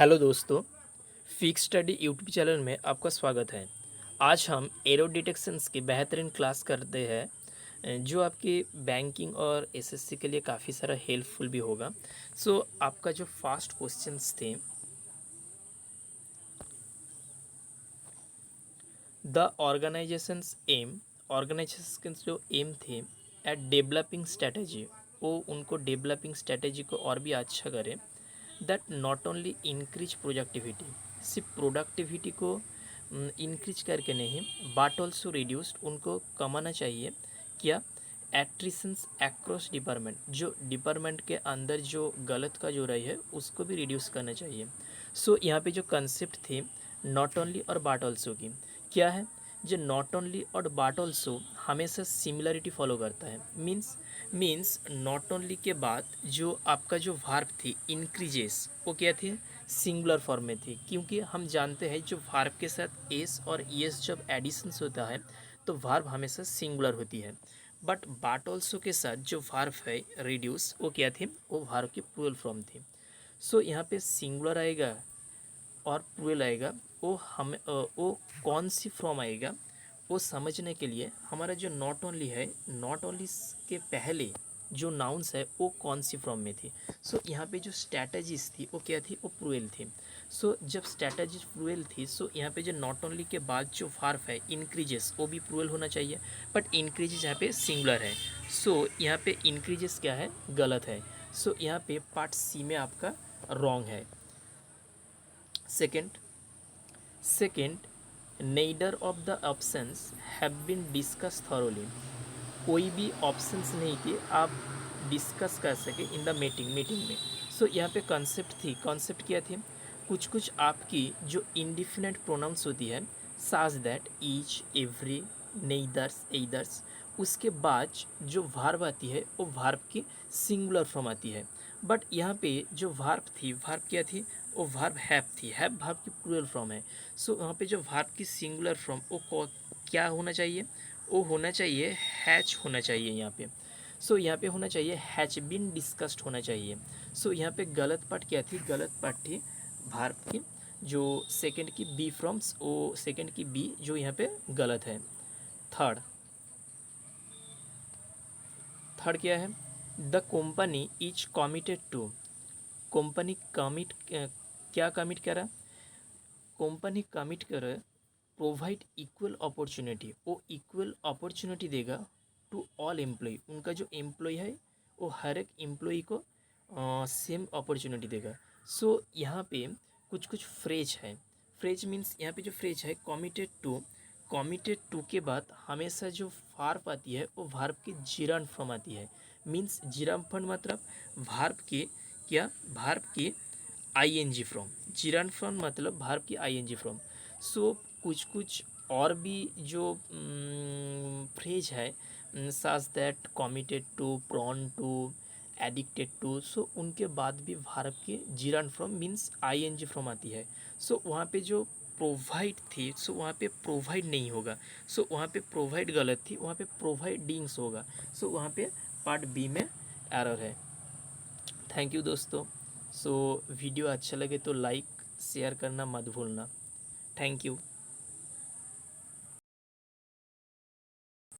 Hello दोस्तों, fix study YouTube channel में आपका स्वागत है। आज हम एरर डिटेक्शंस की बेहतरीन क्लास करते हैं जो आपकी बैंकिंग और एसएससी के लिए काफ़ी सारा हेल्पफुल भी होगा। आपका जो फर्स्ट क्वेश्चंस थे, द ऑर्गेनाइजेशन जो एम थे एट डेवलपिंग स्ट्रेटजी, वो उनको डेवलपिंग स्ट्रेटजी को और भी अच्छा करें। That not only increase productivity, सिर्फ प्रोडक्टिविटी को इंक्रीज करके नहीं, बट ऑल्सो रिड्यूस्ड, उनको कमाना चाहिए क्या, एट्रिशंस अक्रॉस डिपार्टमेंट, जो डिपार्टमेंट के अंदर जो गलत का जो रही है उसको भी रिड्यूस करना चाहिए। यहाँ पे जो कंसेप्ट थे नॉट ओनली और बाट ऑल्सो की, क्या है, जो नॉट ओनली और बाट ऑल्सो हमेशा सिमिलरिटी फॉलो करता है। मीन्स नॉट ओनली के बाद जो आपका जो वर्ब थी इंक्रीजेस, वो क्या थी, सिंगुलर फॉर्म में थी, क्योंकि हम जानते हैं जो वर्ब के साथ एस और ईएस जब एडिशंस होता है तो वर्ब हमेशा सिंगुलर होती है। बट ऑल्सो के साथ जो वर्ब है रिड्यूस, वो क्या थी, वो वर्ब की प्लूरल फॉर्म थी। यहाँ पे सिंगुलर आएगा और प्लूरल आएगा, वो कौन सी फॉर्म आएगा वो समझने के लिए हमारा जो नॉट ओनली है, नॉट ओनली के पहले जो नाउन्स है वो कौन सी फॉर्म में थी। यहाँ पे जो स्ट्रैटेजीज थी वो क्या थी, वो प्लूरल थी। जब स्ट्रैटेजीज प्लूरल थी, यहाँ पे जो नॉट ओनली के बाद जो वर्ब है इंक्रीजेस, वो भी प्लूरल होना चाहिए, बट इंक्रीजेस यहाँ पे सिंगुलर है। यहाँ पे इंक्रीजेस क्या है, गलत है। यहाँ पे पार्ट सी में आपका रॉन्ग है। Second, neither of the options have been discussed thoroughly, कोई भी ऑप्शंस नहीं कि आप डिस्कस कर सके इन द मीटिंग में। यहाँ पे कॉन्सेप्ट क्या थी, कुछ आपकी जो इंडिफिनेट प्रोनाउंस होती है, साज दैट, ईच, एवरी, नेदर्स, एदर्स, उसके बाद जो वर्ब आती है वो वर्ब की सिंगुलर फॉर्म आती है। बट यहाँ पे जो वर्ब क्या थी, वो वर्ब हैव थी, हैव वर्ब की प्लूरल फॉर्म है। वहाँ पे जो वर्ब की सिंगुलर फॉर्म वो क्या होना चाहिए, वो होना चाहिए हैच होना चाहिए यहाँ पे। यहाँ पे होना चाहिए हैच बीन डिस्कस्ड होना चाहिए। यहाँ पे गलत पार्ट क्या थी, गलत पार्ट थी वर्ब की जो सेकंड की बी फ्रॉम्स, वो सेकंड की बी जो यहाँ पे गलत है। थर्ड क्या है, the company is committed to, company commit क्या कमिट करा, कंपनी कमिट करे प्रोवाइड इक्वल अपॉर्चुनिटी, वो इक्वल अपॉर्चुनिटी देगा टू ऑल एम्प्लॉय, उनका जो एम्प्लॉय है वो हर एक एम्प्लॉय को सेम अपॉर्चुनिटी देगा। यहाँ पे कुछ फ्रेज है, फ्रेज मीन्स यहाँ पे जो फ्रेज है कमिटेड टू के बाद हमेशा जो वर्ब आती है वो वर्ब की जिरान फॉर्म आती है। मीन्स जिरान फॉर्म मतलब वर्ब के क्या, वर्ब की आईएनजी फ्रॉम, जिरान फॉर्म मतलब वर्ब की आईएनजी फ्रॉम। कुछ और भी जो फ्रेज है, such that, committed to, prone to, addicted to, उनके बाद भी वर्ब की gerund form means ING form आती है। वहाँ पे जो प्रोवाइड थी, वहाँ पे प्रोवाइड नहीं होगा, वहाँ पे प्रोवाइड गलत थी, वहाँ पे प्रोवाइडिंग्स होगा। वहाँ पे पार्ट बी में एरर है। थैंक यू दोस्तों। वीडियो अच्छा लगे तो लाइक शेयर करना मत भूलना। Thank you.